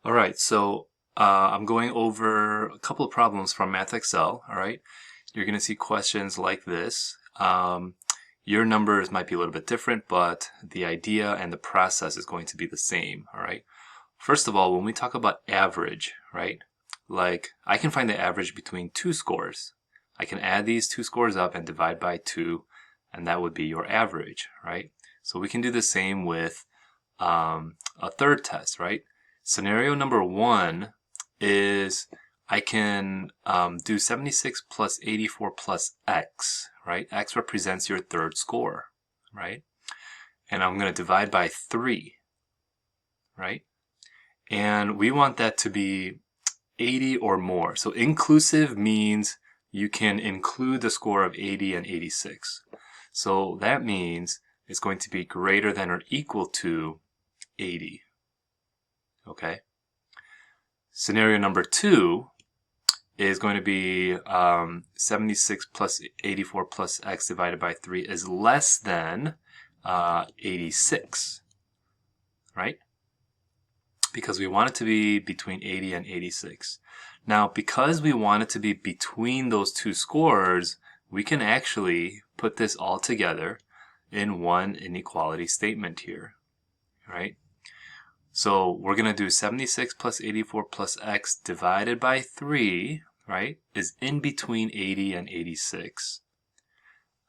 All right, so I'm going over a couple of problems from MathXL. All right, you're going to see questions like this. Your numbers might be a little bit different, but the idea and the process is going to be the same. All right. First of all, when we talk about average, right? Like I can find the average between two scores. I can add these two scores up and divide by 2, and that would be your average, right? So we can do the same with a third test, right? Scenario number 1 is I can do 76 plus 84 plus x, right? X represents your third score, right? And I'm going to divide by 3, right? And we want that to be 80 or more. So inclusive means you can include the score of 80 and 86. So that means it's going to be greater than or equal to 80. Okay. Scenario number 2 is going to be 76 plus 84 plus x divided by 3 is less than 86, right? Because we want it to be between 80 and 86. Now, because we want it to be between those two scores, we can actually put this all together in one inequality statement here, right? So we're going to do 76 plus 84 plus x divided by 3, right, is in between 80 and 86.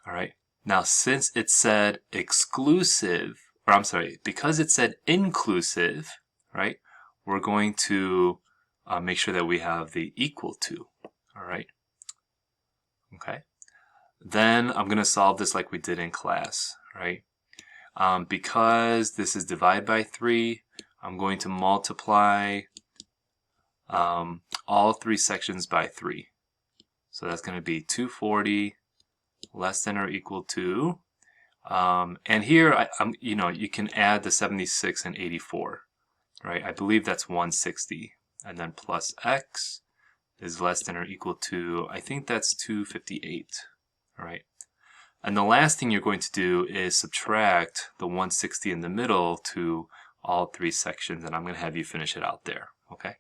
All right. Now, since it said exclusive, or I'm sorry, because it said inclusive, right, we're going to make sure that we have the equal to. All right. Okay. Then I'm going to solve this like we did in class, right? Because this is divide by 3, I'm going to multiply all 3 sections by 3. So that's going to be 240 less than or equal to, and here you can add the 76 and 84, right? I believe that's 160, and then plus x is less than or equal to, I think that's 258, all right? And the last thing you're going to do is subtract the 160 in the middle to all 3 sections, and I'm going to have you finish it out there, okay?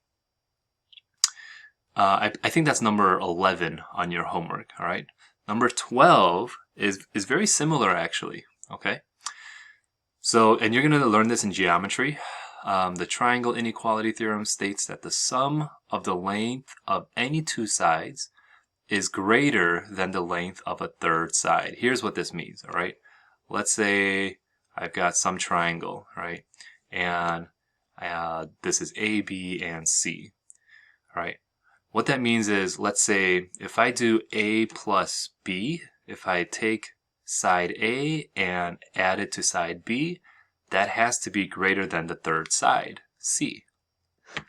I think that's number 11 on your homework, all right? Number 12 is very similar, actually, okay? So, and you're going to learn this in geometry. The triangle inequality theorem states that the sum of the length of any two sides is greater than the length of a third side. Here's what this means, all right? Let's say I've got some triangle, right? And this is A, B, and C, all right? What that means is, let's say if I do A plus B, if I take side A and add it to side B, that has to be greater than the third side, C.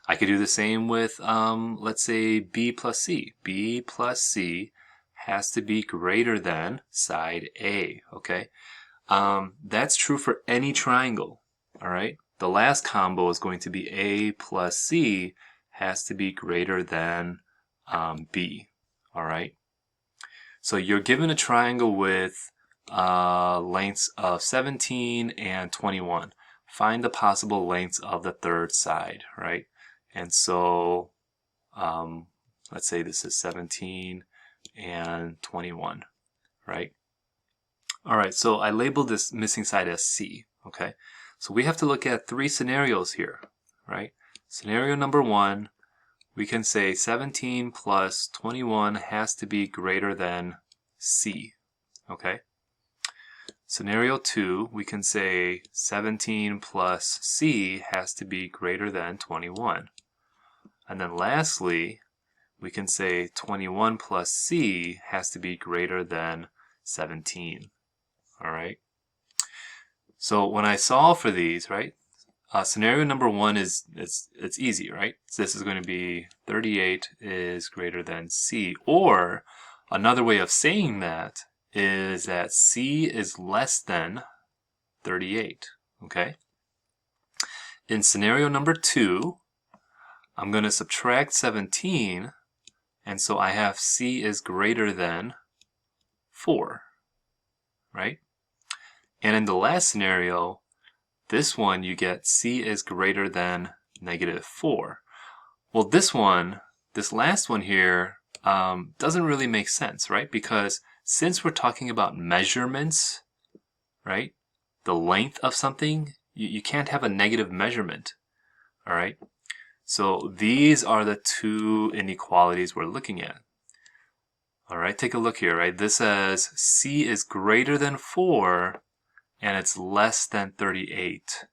I could do the same with, let's say B plus C. B plus C has to be greater than side A, okay? That's true for any triangle, all right? The last combo is going to be A plus C has to be greater than B, all right? So you're given a triangle with lengths of 17 and 21. Find the possible lengths of the third side, right? And so let's say this is 17 and 21, right? All right, so I labeled this missing side as C, okay? So we have to look at 3 scenarios here, right? Scenario number 1, we can say 17 plus 21 has to be greater than C, okay? Scenario 2, we can say 17 plus C has to be greater than 21. And then lastly, we can say 21 plus C has to be greater than 17, all right? So when I solve for these, right, scenario number 1 is it's easy, right? So this is going to be 38 is greater than C. Or another way of saying that is that C is less than 38, okay? In scenario number 2, I'm going to subtract 17, and so I have C is greater than 4, right? And in the last scenario, this one, you get C is greater than negative 4. Well, this last one here, doesn't really make sense, right? Because since we're talking about measurements, right? The length of something, you can't have a negative measurement, all right? So these are the two inequalities we're looking at. All right, take a look here, right? This says C is greater than 4 and it's less than 38.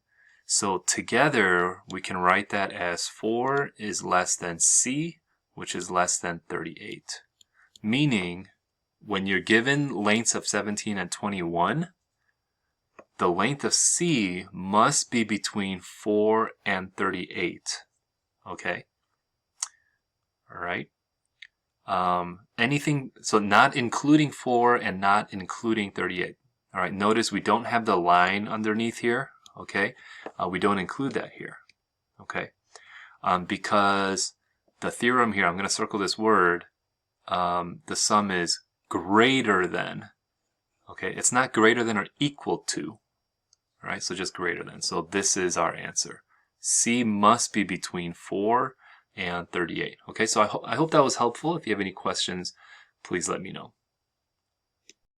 So together we can write that as 4 is less than C, which is less than 38. Meaning, when you're given lengths of 17 and 21, the length of C must be between 4 and 38. Okay? All right? So not including 4 and not including 38. All right, notice we don't have the line underneath here, okay? We don't include that here, okay? Because the theorem here, I'm going to circle this word, the sum is greater than, okay? It's not greater than or equal to, all right? So just greater than. So this is our answer. C must be between 4 and 38. Okay, so I hope that was helpful. If you have any questions, please let me know.